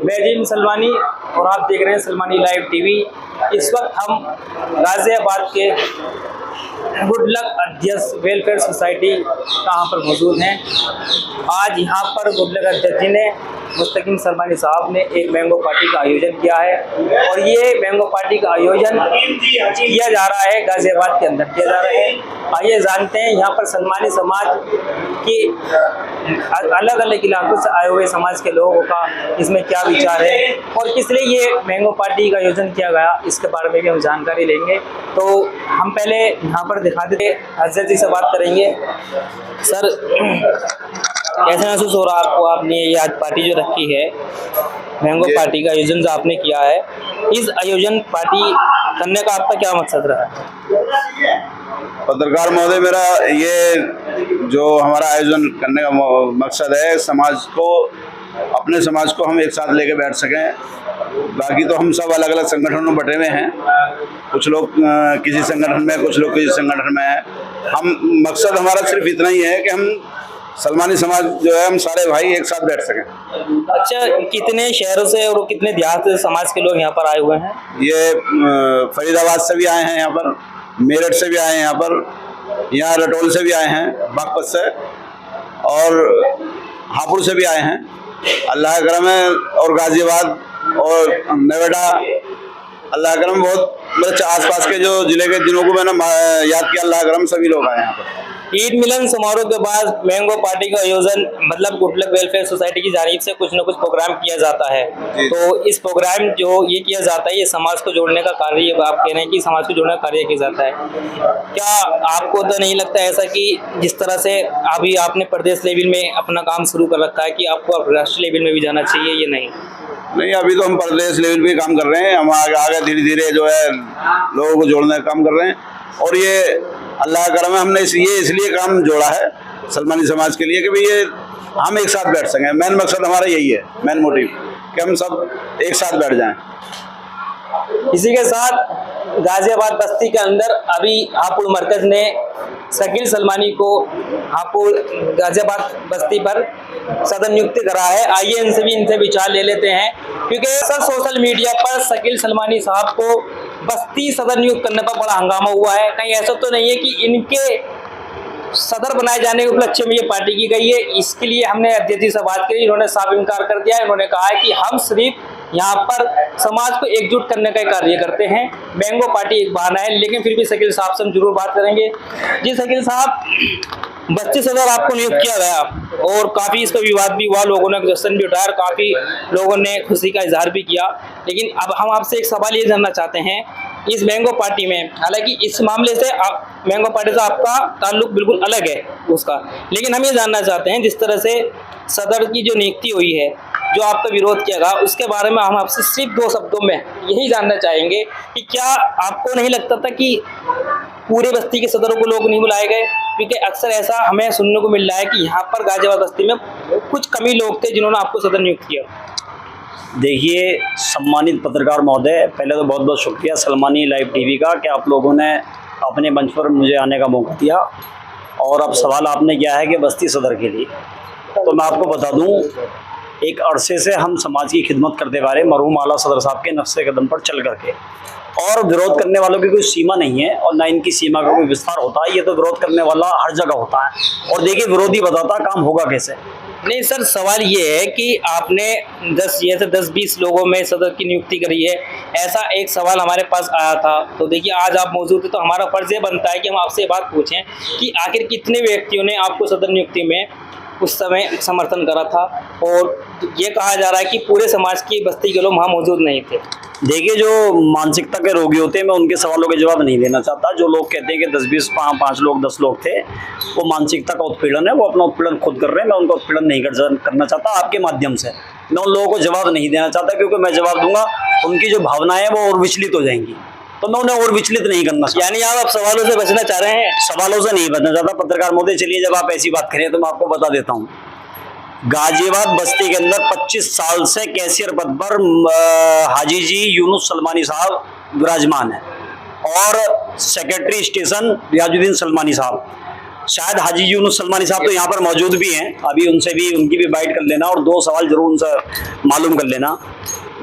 मैं जिम सलमानी और आप देख रहे हैं सलमानी लाइव टीवी। इस वक्त हम गाजियाबाद के गुड लक अध्यक्ष वेलफेयर सोसाइटी कहाँ पर मौजूद हैं। आज यहाँ पर गुड लक अध्यक्ष जी ने मुस्तकीम सलमानी साहब ने एक मैंगो पार्टी का आयोजन किया है और ये मैंगो पार्टी का आयोजन किया जा रहा है गाजियाबाद के अंदर किया जा रहा है। आइए जानते हैं यहाँ पर सलमानी समाज की अलग अलग इलाकों से आए हुए समाज के लोगों का इसमें क्या विचार है और किस लिए ये मैंगो पार्टी का आयोजन किया गया, इसके बारे में भी हम जानकारी लेंगे। तो हम पहले यहाँ पर दिखा देते अजय जी से बात करेंगे। सर, कैसा महसूस हो रहा है आपको? आपने ये आज पार्टी जो रखी है मैंगो पार्टी का आयोजन जो आपने किया है, इस आयोजन पार्टी करने का आपका क्या मकसद रहा है? पत्रकार महोदय, मेरा ये जो हमारा आयोजन करने का मकसद है, समाज को, अपने समाज को हम एक साथ लेके बैठ सकें। बाकी तो हम सब अलग अलग संगठनों में बटे हुए हैं, कुछ लोग किसी संगठन में, कुछ लोग किसी संगठन में हैं। हम मकसद हमारा सिर्फ इतना ही है कि हम सलमानी समाज जो है, हम सारे भाई एक साथ बैठ सकें। अच्छा, कितने शहरों से और कितने देहात से समाज के लोग यहाँ पर आए हुए हैं? ये फरीदाबाद से भी आए हैं, यहाँ पर मेरठ से भी आए हैं, यहाँ पर यहाँ रटोल से भी आए हैं, बागपत से, और हापुड़ से भी आए हैं। अल्लाह करम है, और गाजियाबाद और नोएडा, अल्लाह करम, बहुत मतलब आसपास के जो जिले के जिलों को मैंने याद किया, अल्लाह करम सभी लोग आए यहाँ पर। ईद मिलन समारोह के बाद मैंगो पार्टी का आयोजन मतलब गुड लक वेलफेयर सोसाइटी की जानिब से कुछ न कुछ प्रोग्राम किया जाता है। तो इस प्रोग्राम जो ये किया जाता है, ये समाज को जोड़ने का कार्य, आप कह रहे हैं कि समाज को जोड़ने का कार्य किया जाता है। क्या आपको तो नहीं लगता ऐसा कि जिस तरह से अभी आपने प्रदेश लेवल में अपना काम शुरू कर रखा है कि आपको राष्ट्रीय लेवल में भी जाना चाहिए, ये नहीं, अभी तो हम प्रदेश लेवल पे काम कर रहे हैं। हम आगे धीरे धीरे जो है लोगों को जोड़ने का काम कर रहे हैं, और ये अल्लाह करम है, हमने इसलिए काम जोड़ा है सलमानी समाज के लिए कि भाई ये हम एक साथ बैठ सकें। मेन मकसद हमारा यही है, मेन मोटिव, कि हम सब एक साथ बैठ जाएं। इसी के साथ गाजियाबाद बस्ती के अंदर अभी हापुड़ मरकज ने शकील सलमानी को हापुड़ गाजियाबाद बस्ती पर सदर नियुक्त करा है। आइए इनसे विचार ले लेते हैं, क्योंकि सर सोशल मीडिया पर शकील सलमानी साहब को बस्ती सदर नियुक्त करने पर बड़ा हंगामा हुआ है। कहीं ऐसा तो नहीं है कि इनके सदर बनाए जाने के उपलक्ष्य में ये पार्टी की गई है? इसके लिए हमने अध्यक्ष जी से बात करी, इन्होंने साफ इनकार कर दिया है। इन्होंने कहा है कि हम सिर्फ यहाँ पर समाज को एकजुट करने का कार्य करते हैं, मैंगो पार्टी एक बहाना है। लेकिन फिर भी शकील साहब से हम जरूर बात करेंगे। जी शकील साहब, बस्ती सदर आपको नियुक्त किया गया और काफ़ी इस पर विवाद भी हुआ, लोगों ने क्वेश्चन भी उठाया, काफ़ी लोगों ने खुशी का इजहार भी किया। लेकिन अब हम आपसे एक सवाल ये जानना चाहते हैं, इस मैंगो पार्टी में, हालांकि इस मामले से मैंगो पार्टी से आपका ताल्लुक बिल्कुल अलग है उसका, लेकिन हम ये जानना चाहते हैं जिस तरह से सदर की जो नियुक्ति हुई है, जो आपका विरोध किया गया, उसके बारे में हम आपसे सिर्फ 2 शब्दों में यही जानना चाहेंगे कि क्या आपको नहीं लगता था कि पूरे बस्ती के सदरों को लोग नहीं बुलाए गए? क्योंकि अक्सर ऐसा हमें सुनने को मिल रहा है कि यहाँ पर गाजियाबाद बस्ती में कुछ कमी लोग थे जिन्होंने आपको सदर नियुक्त किया। देखिए सम्मानित पत्रकार महोदय, पहले तो बहुत बहुत शुक्रिया सलमानी लाइव टीवी का कि आप लोगों ने अपने मंच पर मुझे आने का मौका दिया। और अब सवाल आपने किया है कि बस्ती सदर के लिए, तो मैं आपको बता दूं, एक अरसे से हम समाज की खिदमत करते आ रहे, मरहूम आला सदर साहब के नक्शे कदम पर चल करके, और विरोध करने वालों की कोई सीमा नहीं है और ना इनकी सीमा का कोई विस्तार होता है। ये तो विरोध करने वाला हर जगह होता है, और देखिए विरोधी बताता काम होगा कैसे। नहीं सर, सवाल ये है कि आपने 10-20 लोगों में सदर की नियुक्ति करी है, ऐसा एक सवाल हमारे पास आया था। तो देखिए आज आप मौजूद है, तो हमारा फर्ज ये बनता है कि हम आपसे बात पूछें कि आखिर कितने व्यक्तियों ने आपको सदर नियुक्ति में उस समय समर्थन करा था, और ये कहा जा रहा है कि पूरे समाज की बस्ती के लोग वहाँ मौजूद नहीं थे। देखिए, जो मानसिकता के रोगी होते हैं, मैं उनके सवालों के जवाब नहीं देना चाहता। जो लोग कहते हैं कि 10-20 5 लोग 10 लोग थे, वो मानसिकता का उत्पीड़न है, वो अपना उत्पीड़न खुद कर रहे हैं। मैं उनका उत्पीड़न नहीं करना चाहता। आपके माध्यम से मैं उन लोगों को जवाब नहीं देना चाहता, क्योंकि मैं जवाब दूंगा उनकी जो भावनाएं हैं वो और विचलित हो जाएंगी, तो मैं उन्हें और विचलित नहीं करना चाहता। यानी आप सवालों से बचना चाह रहे हैं? सवालों से नहीं बचना चाहता पत्रकार महोदय। चलिए, जब आप ऐसी बात करें तो मैं आपको बता देता हूँ। गाजियाबाद बस्ती के अंदर 25 साल से कैशियर पद पर हाजी जी यूनुस सलमानी साहब विराजमान है, और सेक्रेटरी स्टेशन रियाजुद्दीन सलमानी साहब। शायद हाजी यूनुस सलमानी साहब तो यहाँ पर मौजूद भी हैं, अभी उनसे भी उनकी भी बाइट कर लेना और 2 सवाल जरूर उनसे मालूम कर लेना।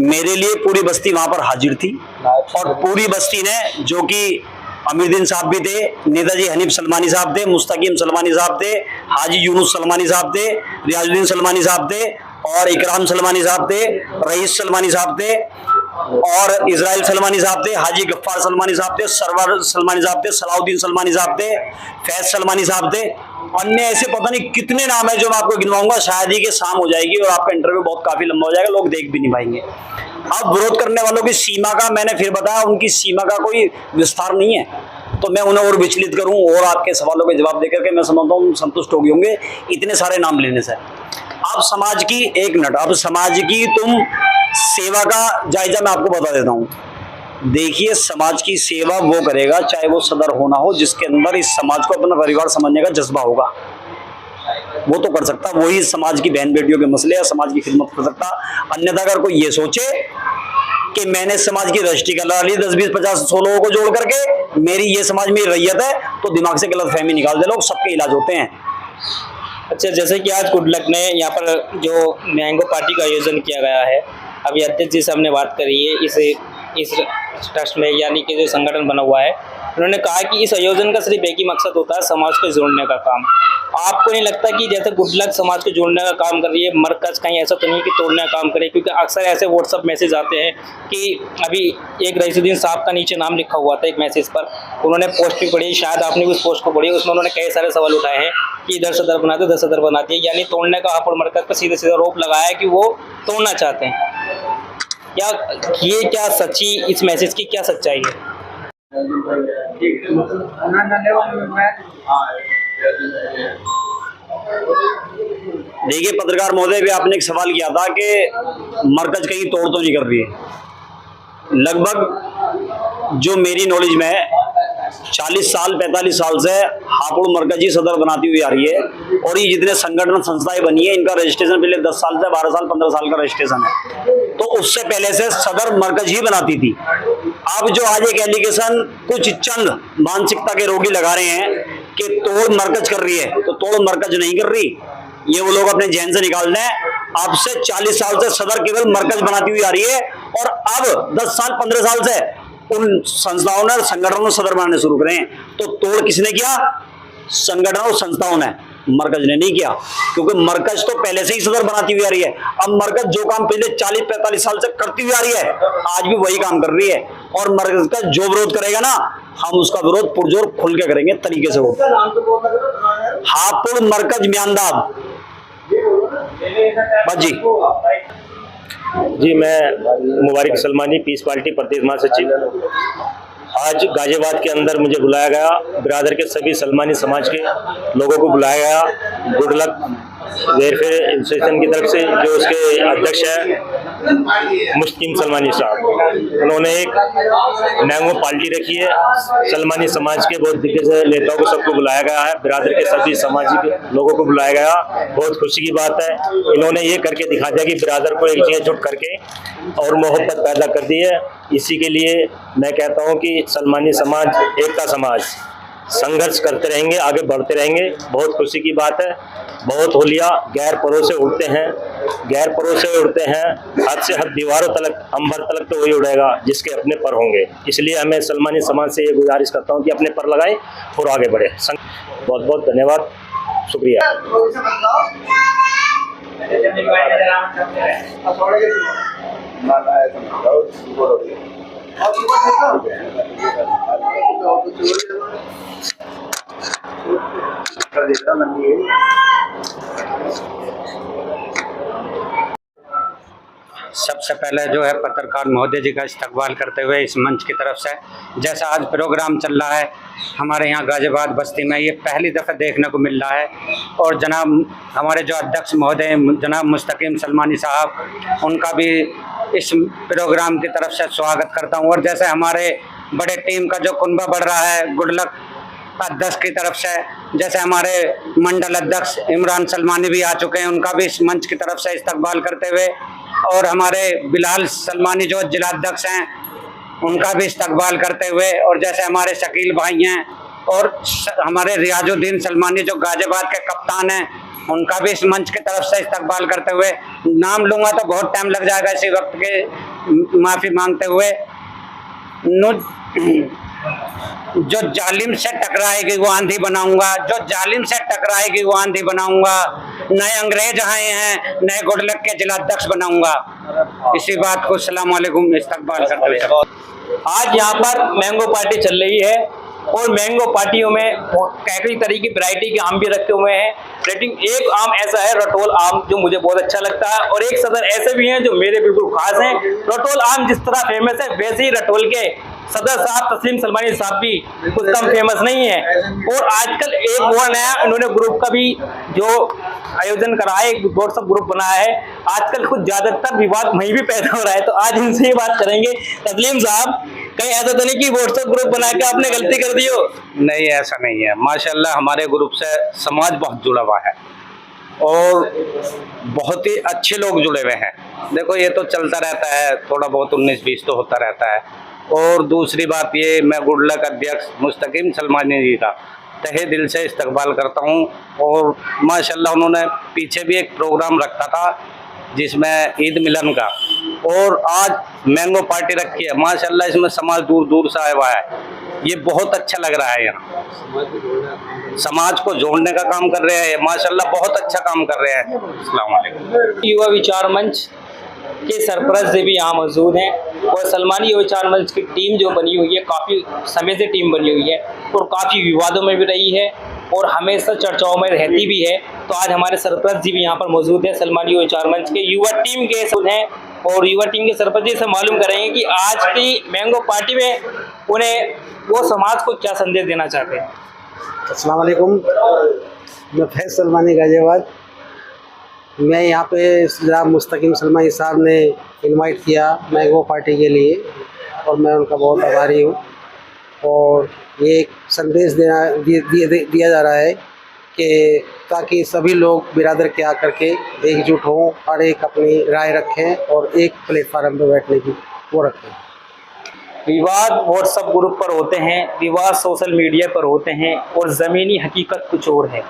मेरे लिए पूरी बस्ती वहाँ पर हाजिर थी और पूरी बस्ती ने, जो कि अमीरुद्दीन साहब भी थे, नेताजी हनीफ सलमानी साहब थे, मुस्तकीम सलमानी साहब थे, हाजी यूनुस सलमानी साहब थे, रियाजुद्दीन सलमानी साहब थे और इकराम सलमानी साहब थे, रईस सलमानी साहब थे और इजराइल सलमानी साहब थे, हाजी गफ्फार सलमानी साहब थे, सरवर सलमानी साहब थे, सलाउद्दीन सलमानी साहब थे, फैज सलमानी साहब थे, अन्य ऐसे पता नहीं कितने नाम है जो मैं आपको गिनवाऊंगा, शायद ही कि शाम हो जाएगी और आपका इंटरव्यू बहुत काफी लंबा हो जाएगा, लोग देख भी नहीं पाएंगे। अब विरोध करने वालों की सीमा का मैंने फिर बताया, उनकी सीमा का कोई विस्तार नहीं है, तो मैं उन्हें और विचलित करूं और आपके सवालों के जवाब देकर के मैं समझता हूं संतुष्ट हो गए होंगे इतने सारे नाम लेने से। अब समाज की एक मिनट, अब समाज की तुम सेवा का जायजा मैं आपको बता देता हूं। देखिए, समाज की सेवा वो करेगा चाहे वो सदर होना हो, जिसके अंदर इस समाज को अपना परिवार समझने का जज्बा होगा, वो तो कर सकता, वही समाज की बहन बेटियों के मसले या समाज की खिदमत कर सकता। अन्यथा अगर कोई ये सोचे कि मैंने समाज की रजिस्ट्री करा ली 10, 20, 50, 100 लोगों को जोड़ करके, मेरी ये समाज में रैयत है, तो दिमाग से गलत फहमी निकाल दे लोग, सबके इलाज होते हैं। अच्छा, जैसे कि आज गुडलक ने यहाँ पर जो मैंगो पार्टी का आयोजन किया गया है, अभी अध्यक्ष जी से हमने बात करी है इस ट्रस्ट में, यानी कि जो संगठन बना हुआ है, उन्होंने कहा कि इस आयोजन का सिर्फ एक ही मकसद होता है, समाज को जोड़ने का काम। आपको नहीं लगता कि जैसे गुडलक समाज को जोड़ने का काम कर रही है, मरकज कहीं ऐसा तो नहीं कि तोड़ने का काम करे? क्योंकि अक्सर ऐसे व्हाट्सअप मैसेज आते हैं कि अभी एक रईसुद्दीन साहब का नीचे नाम लिखा हुआ था एक मैसेज पर, उन्होंने पोस्ट भी पढ़ी, शायद आपने उस पोस्ट को पढ़ी, उसमें उन्होंने कई सारे सवाल उठाए हैं कि इधर सदर बनाते, उधर सदर बनाती है, यानी तोड़ने का हापुड़ मरकज पर सीधे सीधा आरोप लगाया है कि वो तोड़ना चाहते हैं। क्या सच्ची इस मैसेज की क्या सच्चाई है? देखिए पत्रकार महोदय, भी आपने एक सवाल किया था कि मरकज कहीं तोड़ तो नहीं कर रही है। लगभग जो मेरी नॉलेज में है 40 साल 45 साल से हापुड़ मरकज ही सदर बनाती हुई आ रही है और ये जितने संगठन संस्थाएं बनी है इनका रजिस्ट्रेशन पहले 10 साल से 12 साल 15 साल का रजिस्ट्रेशन है, तो उससे पहले से सदर मरकज ही बनाती थी। अब जो आज एक एलिगेशन कुछ चंद मानसिकता के रोगी लगा रहे हैं कि तोड़ मरकज कर रही है, तो तोड़ मरकज नहीं कर रही, ये वो लोग अपने जहन से निकाल दें। अब से 40 साल से सदर केवल मरकज बनाती हुई आ रही है और अब 10 साल 15 साल से उन संस्थाओं ने संगठनों सदर बनाने शुरू करे हैं। तो तोड़ किसने किया? संगठन और संस्थाओं ने, मरकज ने नहीं किया, क्योंकि मरकज तो पहले से ही सदर बनाती हुई आ रही है। अब मरकज जो काम पिछले 40-45 साल से करती हुई आ रही है आज भी वही काम कर रही है, और मरकज का जो विरोध करेगा ना, हम उसका विरोध पुरजोर खुल के करेंगे तरीके से। वो हापुड़ मरकज म्यांदाब जी, मैं मुबारक सलमानी, पीस पार्टी प्रदेश महासचिव। आज गाजियाबाद के अंदर मुझे बुलाया गया, बिरादर के सभी सलमानी समाज के लोगों को बुलाया गया गुडलक वेलफेयर एसोसिएशन की तरफ से, जो उसके अध्यक्ष हैं मुस्तकीम सलमानी साहब। उन्होंने एक मैंगो पार्टी रखी है, सलमानी समाज के बहुत दिग्गज नेताओं को सबको बुलाया गया है, बिरादर के सभी सामाजिक लोगों को बुलाया गया। बहुत खुशी की बात है, इन्होंने ये करके दिखा दिया कि बिरादर को एक जगह जुट करके और मोहब्बत पैदा कर दी है। इसी के लिए मैं कहता हूँ कि सलमानी समाज एकता समाज, संघर्ष करते रहेंगे, आगे बढ़ते रहेंगे। बहुत खुशी की बात है। बहुत होलिया गैर परोसे उड़ते हैं, गैर परोसे उड़ते हैं, हद से हद दीवारों तलक, अंबर तलक तो वही उड़ेगा जिसके अपने पर होंगे। इसलिए हमें सलमानी समाज से ये गुजारिश करता हूँ कि अपने पर लगाएं और आगे बढ़े। बहुत बहुत धन्यवाद, शुक्रिया। सबसे पहले जो है पत्रकार महोदय जी का इस्तकबाल करते हुए इस मंच की तरफ से, जैसा आज प्रोग्राम चल रहा है हमारे यहाँ गाजियाबाद बस्ती में, ये पहली दफ़ा देखने को मिल रहा है। और जनाब हमारे जो अध्यक्ष महोदय जनाब मुस्तकीम सलमानी साहब, उनका भी इस प्रोग्राम की तरफ से स्वागत करता हूँ। और जैसे हमारे बड़े टीम का जो कुनबा बढ़ रहा है गुडलक अध्यक्ष की तरफ से, जैसे हमारे मंडल अध्यक्ष इमरान सलमानी भी आ चुके हैं, उनका भी इस मंच की तरफ से इस्तकबाल करते हुए, और हमारे बिलाल सलमानी जो जिलाध्यक्ष हैं उनका भी इस्तकबाल करते हुए, और जैसे हमारे शकील भाई हैं और हमारे रियाजुद्दीन सलमानी जो गाजियाबाद के कप्तान हैं, उनका भी इस मंच की तरफ से इस्तकबाल करते हुए, नाम लूँगा तो बहुत टाइम लग जाएगा इसी वक्त के, माफ़ी मांगते हुए, जो जालिम से टकराएगी वो आंधी बनाऊंगा, जो जालिम से टकराएगी वो आंधी बनाऊंगा, नए अंग्रेज आए हैं, नए गुडलक के जिलाध्यक्ष बनाऊंगा। इसी बात को अस्सलाम वालेकुम इस्तकबाल करते हुए आज यहाँ पर मैंगो पार्टी चल रही है और मैंगो पार्टियों में कई तरीके की वैरायटी के आम भी रखे हुए हैं। रेटिंग एक आम ऐसा है रटोल आम जो मुझे बहुत अच्छा लगता है, और एक सदर ऐसे भी हैं जो मेरे बिल्कुल खास हैं। रटोल आम जिस तरह फेमस है वैसे ही रटोल के सदर साहब तस्लीम सलमानी साहब भी कुछ कम फेमस नहीं है। और आजकल एक हुआ नया इन्होंने ग्रुप का भी जो आयोजन करा है, एक व्हाट्सएप ग्रुप बनाया है। आजकल कुछ ज्यादातर विवाद वहीं भी पैदा हो रहा है, तो आज इनसे ही बात करेंगे। तस्लीम साहब, कहीं ऐसा तो नहीं कि व्हाट्सएप ग्रुप बना के आपने गलती कर दी हो? नहीं, ऐसा नहीं है। माशाल्लाह हमारे ग्रुप से समाज बहुत जुड़ा हुआ है और बहुत ही अच्छे लोग जुड़े हुए हैं। देखो ये तो चलता रहता है, थोड़ा बहुत 19-20 तो होता रहता है। और दूसरी बात ये, मैं गुडलक अध्यक्ष मुस्तकीम सलमानी जी का तहे दिल से इस्तकबाल करता हूँ। और माशाल्लाह उन्होंने पीछे भी एक प्रोग्राम रखा था जिसमें ईद मिलन का, और आज मैंगो पार्टी रखी है। माशाल्लाह इसमें समाज दूर दूर से आया हुआ है, ये बहुत अच्छा लग रहा है। यहाँ समाज को जोड़ने का काम कर रहे हैं, माशाल्लाह बहुत अच्छा काम कर रहे हैं। अस्सलाम वालेकुम। युवा विचार मंच के सरपरस्त भी यहाँ मौजूद हैं, और सलमानी युवा विचार मंच की टीम जो बनी हुई है काफ़ी समय से टीम बनी हुई है और काफ़ी विवादों में भी रही है और हमेशा चर्चाओं में रहती भी है। तो आज हमारे सरपरस्त जी भी यहाँ पर मौजूद है, सलमानी युवा विचार मंच के युवा टीम के हैं, और युवा टीम के सरपरस्त जी से मालूम करेंगे कि आज की मैंगो पार्टी में उन्हें वो समाज को क्या संदेश देना चाहते हैं। अस्सलाम वालेकुम, मैं फैज़ सलमानी गाजियाबाद। मैं यहाँ पे जनाब मुस्तकीम सलमानी साहब ने इनवाइट किया मैंगो पार्टी के लिए, और मैं उनका बहुत आभारी हूँ। और ये एक संदेश दिया जा रहा है कि ताकि सभी लोग बिरादर के आकर के एकजुट हों और एक अपनी राय रखें और एक प्लेटफार्म पर बैठने की वो रखें। विवाद व्हाट्सएप ग्रुप पर होते हैं, विवाद सोशल मीडिया पर होते हैं, और ज़मीनी हकीकत कुछ और है।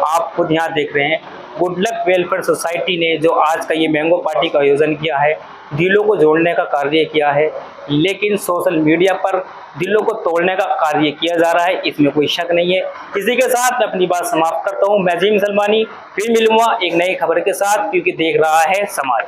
आप खुद यहाँ देख रहे हैं, गुडलक वेलफेयर सोसाइटी ने जो आज का ये मैंगो पार्टी का आयोजन किया है, दिलों को जोड़ने का कार्य किया है, लेकिन सोशल मीडिया पर दिलों को तोड़ने का कार्य किया जा रहा है, इसमें कोई शक नहीं है। इसी के साथ मैं अपनी बात समाप्त करता हूँ। मैं जीम सलमानी, फिर मिलूँगा एक नई खबर के साथ, क्योंकि देख रहा है समाज।